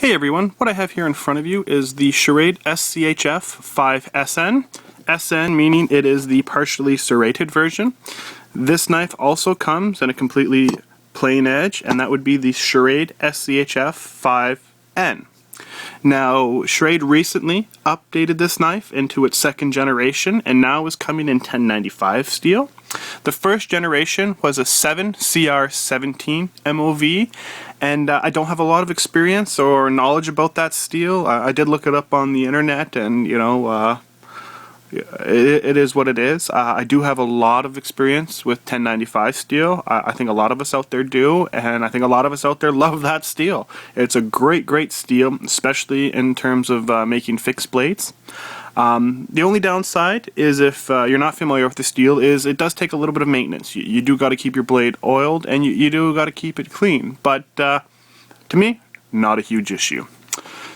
Hey everyone, what I have here in front of you is the Schrade SCHF5SN. SN meaning it is the partially serrated version. This knife also comes in a completely plain edge, and that would be the Schrade SCHF5N. Now, Schrade recently updated this knife into its second generation and now is coming in 1095 steel. The first generation was a 7CR17 MOV, and I don't have a lot of experience or knowledge about that steel. I did look it up on the internet, and it is what it is. I do have a lot of experience with 1095 steel. I think a lot of us out there do, and I think a lot of us out there love that steel. It's a great steel, especially in terms of making fixed blades. The only downside is, if you're not familiar with the steel, is it does take a little bit of maintenance. You do got to keep your blade oiled, and you do got to keep it clean. But to me, not a huge issue.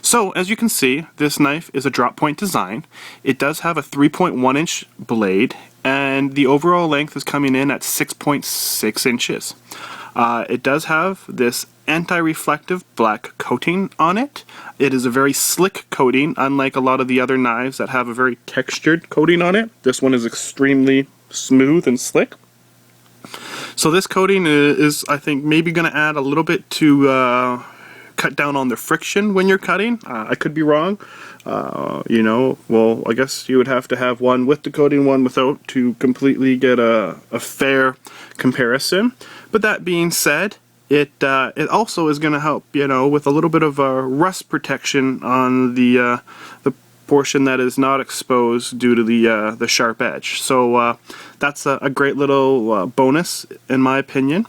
So, as you can see, this knife is a drop point design. It does have a 3.1 inch blade, and the overall length is coming in at 6.6 inches. It does have this anti-reflective black coating on it. It is a very slick coating, unlike a lot of the other knives that have a very textured coating on it. This one is extremely smooth and slick. So this coating is, I think, maybe going to add a little bit to cut down on the friction when you're cutting. I could be wrong. Well, I guess you would have to have one with the coating, one without, to completely get a fair comparison. But that being said, it also is going to help, with a little bit of rust protection on the portion that is not exposed due to the sharp edge. So that's a great little bonus, in my opinion.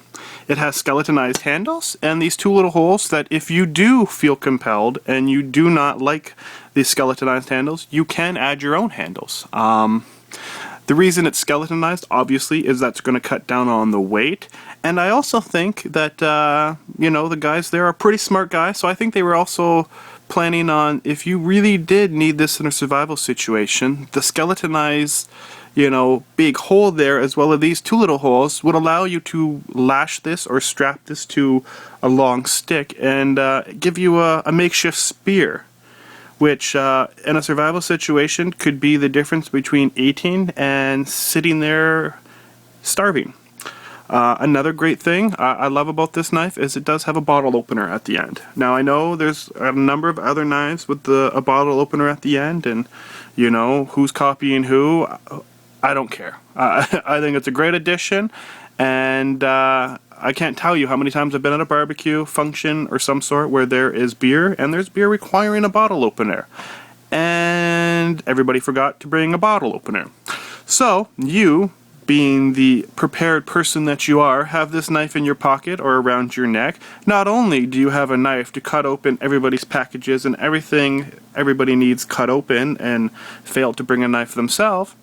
It has skeletonized handles and these two little holes that, if you do feel compelled and you do not like the skeletonized handles, you can add your own handles. The reason it's skeletonized, obviously, is that's going to cut down on the weight. And I also think that, the guys there are pretty smart guys, so I think they were also planning on, if you really did need this in a survival situation, the skeletonized, big hole there, as well as these two little holes, would allow you to lash this or strap this to a long stick and give you a makeshift spear, which in a survival situation could be the difference between eating and sitting there starving. Another great thing I love about this knife is it does have a bottle opener at the end. Now, I know there's a number of other knives with a bottle opener at the end, and who's copying who, I don't care. I think it's a great addition, and I can't tell you how many times I've been at a barbecue function or some sort where there is beer, and there's beer requiring a bottle opener, and everybody forgot to bring a bottle opener. So, you, being the prepared person that you are, have this knife in your pocket or around your neck. Not only do you have a knife to cut open everybody's packages and everything everybody needs cut open and failed to bring a knife themselves,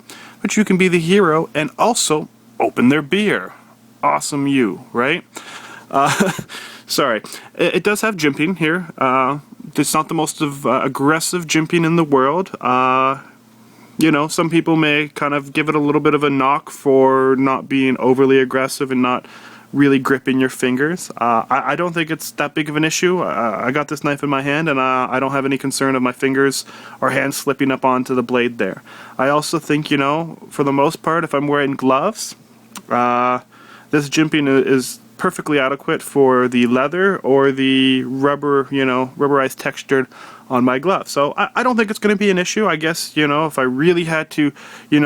but you can be the hero and also open their beer. Awesome you, right? Sorry. It does have jimping here. It's not the most aggressive jimping in the world. Some people may kind of give it a little bit of a knock for not being overly aggressive and not really gripping your fingers. I don't think it's that big of an issue. I got this knife in my hand, and I don't have any concern of my fingers or hands slipping up onto the blade there. I also think, for the most part, if I'm wearing gloves, this jimping is perfectly adequate for the leather or the rubber, rubberized textured on my glove. So I don't think it's going to be an issue. I guess, if I really had to,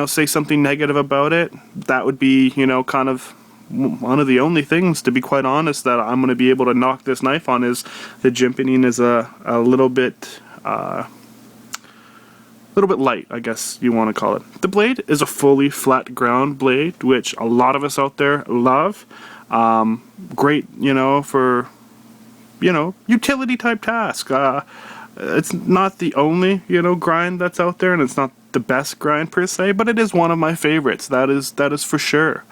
say something negative about it, that would be, kind of one of the only things, to be quite honest, that I'm going to be able to knock this knife on, is the jimping is a little bit light, I guess you want to call it. The blade is a fully flat ground blade, which a lot of us out there love. Great, for, utility type task. It's not the only, grind that's out there, and it's not the best grind per se, but it is one of my favorites. That is for sure.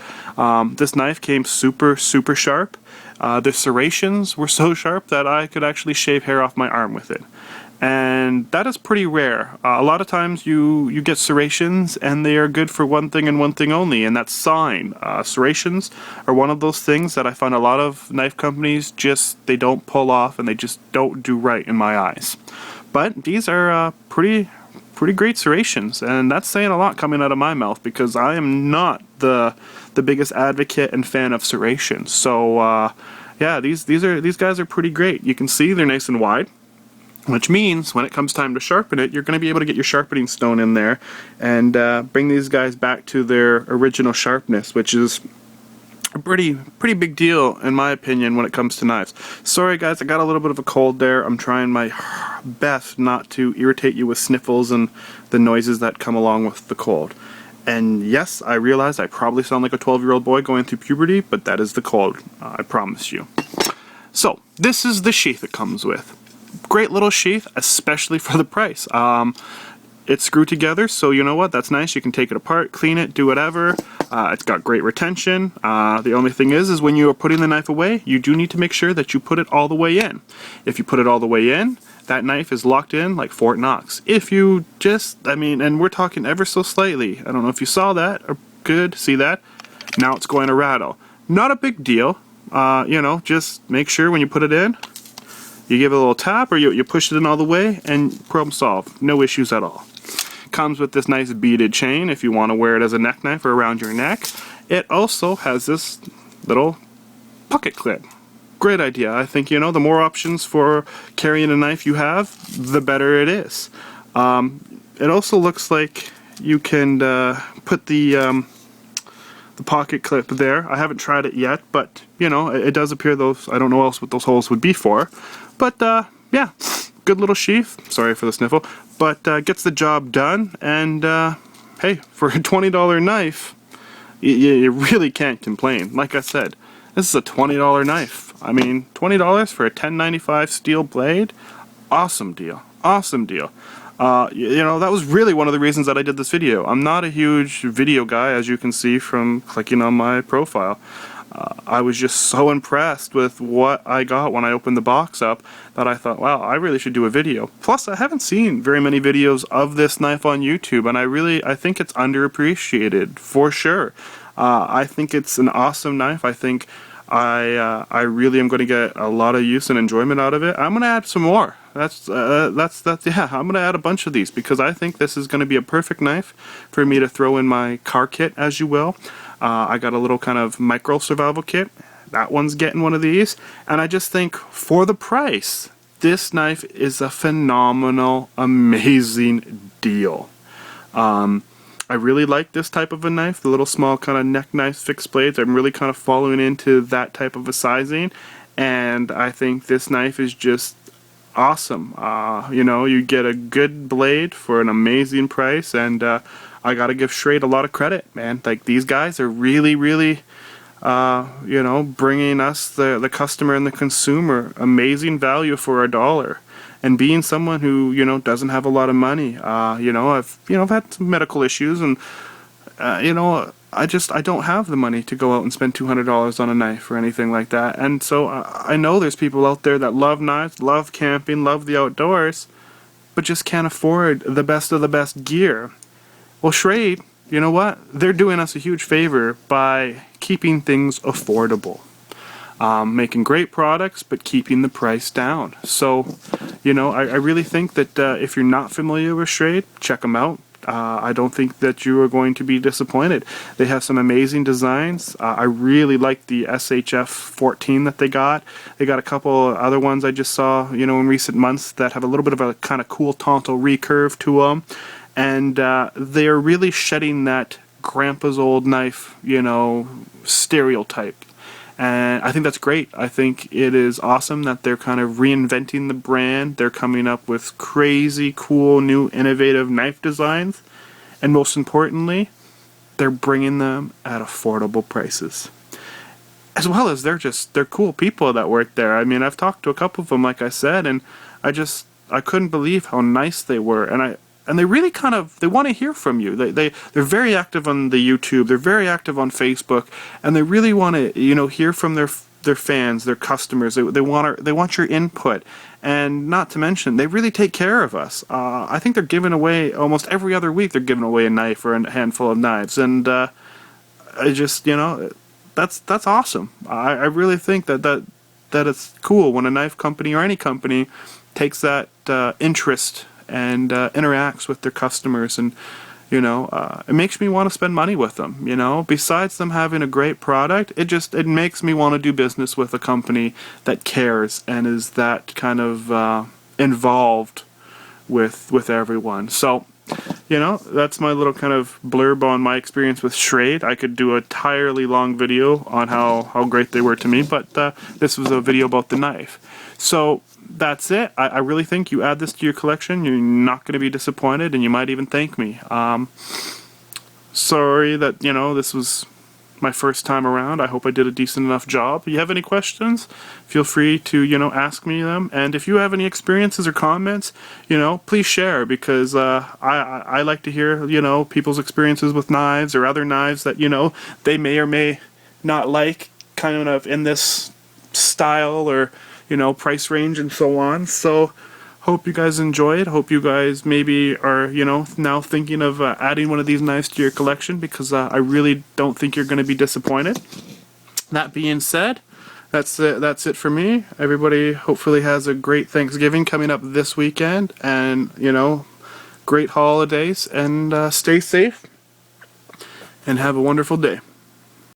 This knife came super sharp. The serrations were so sharp that I could actually shave hair off my arm with it. and that is pretty rare. A lot of times you get serrations and they are good for one thing and one thing only, and that's sawing. Serrations are one of those things that I find a lot of knife companies they don't pull off, and they just don't do right in my eyes. But these are pretty great serrations, and that's saying a lot coming out of my mouth, because I am not the biggest advocate and fan of serrations. So yeah, these guys are pretty great. You can see they're nice and wide, which means when it comes time to sharpen it, you're going to be able to get your sharpening stone in there and bring these guys back to their original sharpness, which is a pretty big deal in my opinion when it comes to knives. Sorry guys, I got a little bit of a cold there. I'm trying my best not to irritate you with sniffles and the noises that come along with the cold. And yes, I realize I probably sound like a 12-year-old boy going through puberty, but that is the cold, I promise you. So this is the sheath it comes with. Great little sheath, especially for the price. It's screwed together, so you know what, that's nice. You can take it apart, clean it, do whatever. It's got great retention. The only thing is when you are putting the knife away, you do need to make sure that you put it all the way in. If you put it all the way in, that knife is locked in like Fort Knox. If you and we're talking ever so slightly, I don't know if you saw that or could see that, now it's going to rattle. Not a big deal, just make sure when you put it in, you give it a little tap, or you push it in all the way, and problem solved. No issues at all. Comes with this nice beaded chain if you want to wear it as a neck knife or around your neck. It also has this little pocket clip. Great idea. I think, the more options for carrying a knife you have, the better it is. It also looks like you can put the pocket clip there. I haven't tried it yet, but it does appear those, I don't know else what those holes would be for. But yeah, good little sheath. Sorry for the sniffle. But gets the job done, and hey, for a $20 knife, you really can't complain. Like I said, this is a $20 knife. I mean, $20 for a 1095 steel blade? Awesome deal. Awesome deal. That was really one of the reasons that I did this video. I'm not a huge video guy, as you can see from clicking on my profile. I was just so impressed with what I got when I opened the box up that I thought, wow, I really should do a video. Plus, I haven't seen very many videos of this knife on YouTube, and I think it's underappreciated, for sure. I think it's an awesome knife. I think I really am going to get a lot of use and enjoyment out of it. I'm going to add some more. Yeah, I'm going to add a bunch of these, because I think this is going to be a perfect knife for me to throw in my car kit, as you will. I got a little kind of micro survival kit. That one's getting one of these. And I just think for the price, this knife is a phenomenal, amazing deal. I really like this type of a knife, the little small kind of neck knife fixed blades. I'm really kind of following into that type of a sizing. And I think this knife is just awesome. You get a good blade for an amazing price, and I gotta give Schrade a lot of credit, man. Like, these guys are really bringing us, the customer and the consumer, amazing value for $1. And being someone who, doesn't have a lot of money, I've had some medical issues, and I don't have the money to go out and spend $200 on a knife or anything like that. And so I know there's people out there that love knives, love camping, love the outdoors, but just can't afford the best of the best gear. Well, Schrade, you know what? They're doing us a huge favor by keeping things affordable. Making great products, but keeping the price down. So, I really think that if you're not familiar with Schrade, check them out. I don't think that you are going to be disappointed. They have some amazing designs. I really like the SCHF5SN that they got. They got a couple other ones I just saw, in recent months that have a little bit of a kind of cool tonto recurve to them. And they're really shedding that grandpa's old knife, stereotype. And I think that's great. I think it is awesome that they're kind of reinventing the brand. They're coming up with crazy, cool, new, innovative knife designs. And most importantly, they're bringing them at affordable prices. As well as they're cool people that work there. I mean, I've talked to a couple of them, like I said, and I couldn't believe how nice they were. And they really they want to hear from you. They're very active on the YouTube. They're very active on Facebook, and they really want to, hear from their fans, their customers. They want your input, and not to mention they really take care of us. I think they're giving away almost every other week. They're giving away a knife or a handful of knives, and I just, that's awesome. I really think that it's cool when a knife company or any company takes that interest and interacts with their customers, and it makes me want to spend money with them. Besides them having a great product, it makes me want to do business with a company that cares and is that kind of involved with everyone. So, that's my little kind of blurb on my experience with Schrade. I could do a entirely long video on how great they were to me, but this was a video about the knife. So that's it. I really think you add this to your collection, you're not going to be disappointed, and you might even thank me. Sorry that, this was my first time around. I hope I did a decent enough job. If you have any questions, feel free to, ask me them. And if you have any experiences or comments, please share, because I like to hear, people's experiences with knives or other knives that, they may or may not like, kind of in this style or, price range and so on. So hope you guys enjoyed. Hope you guys maybe are, now thinking of adding one of these knives to your collection, because I really don't think you're going to be disappointed. That being said, that's it for me. Everybody hopefully has a great Thanksgiving coming up this weekend, and, great holidays, and stay safe, and have a wonderful day.